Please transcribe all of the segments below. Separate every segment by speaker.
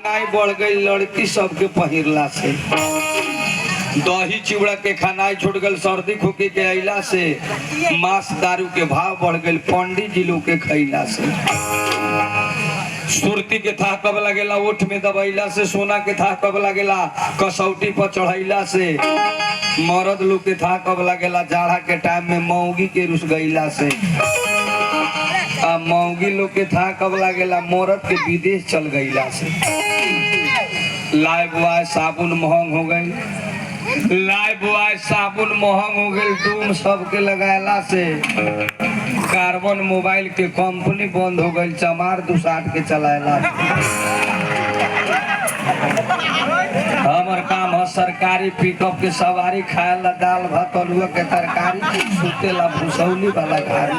Speaker 1: नहीं बढ़ गई लड़की सबके पहिरला से, दही चिवड़ा के खानाई छूट गल, सर्दी खोखी के अला से, मांस दारू के भाव बढ़ गए पंडित जी लोग के खैला से, सुरती के था कब लगेला ओठ में दबैला से, सोना के था कब लगेला कसौटी पर चढ़ैला से, मर्द लोग के था कब लगेला जाड़ा के टाइम में मौगी के रुस गईला से, मौगी लोग के था कब लगेला मर्द के विदेश चल गईला से। लाए बुआए साबुन महंग हो गई, लाए बुआए साबुन महंग हो गई, डूम सबके लगायला से, कार्बन मोबाइल के कंपनी बंद हो गई, चमार दुसाट के चलायला। हमर काम है सरकारी पिकअप के सवारी, खाएला दाल भात आलूआ के तरकारी, सुतेला भूसौली वाला गाड़ी,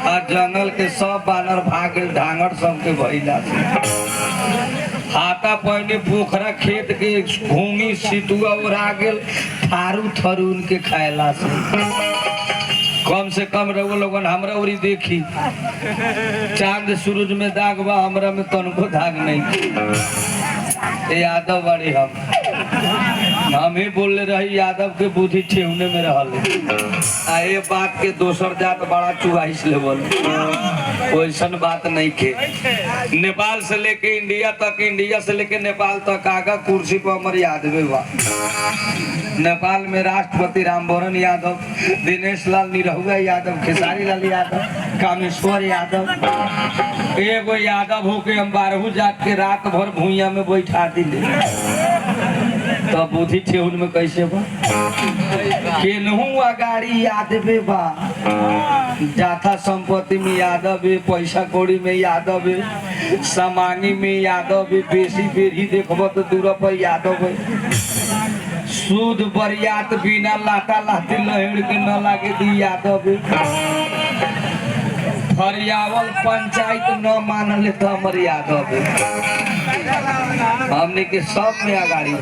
Speaker 1: आ जंगल के सब बानर भाग गए, ढांगर सबके भइला हाथा पहने पोखरा खेत के घूंगी सितुआ उड़ा गेल, थारू थरून के खायला से। कम से कम रहो लोगन हमरा उरी देखी, चांद सूरज में दाग बा, हमरा में तनको दाग नहीं। यादव बड़ी हम ही बोले रही यादव के बुद्धि ठेहुने में रहल, ये बात के दोसर जात बड़ा चुहाइस लेवल, वैसन बात नहीं के। नेपाल से लेके इंडिया तक, इंडिया से लेके नेपाल तक आगा कुर्सी पर हमारे यादव बा। नेपाल में राष्ट्रपति रामवरण यादव, दिनेश लाल निरहुआ यादव, खेसारी लाल यादव, कामेश्वर यादव, एगो यादव होके हम 12 जात के रात भर भूइया में बैठा दिले, तो बुद्धि ठेहुन में कैसे बा? केनहू अगाड़ी यादवे बा, जाथा संपत्ति में यादव है, पैसा कौड़ी में यादव है, समांगी में यादव है, बेसी बेरी देखब तो दूर पर यादव है, सूद बरियात बिना लाता लाती लहड़ के न लागे दी यादव है, फरियावल पंचायत न मानले तो हमर यादव है, हमने के सब में अगाड़ी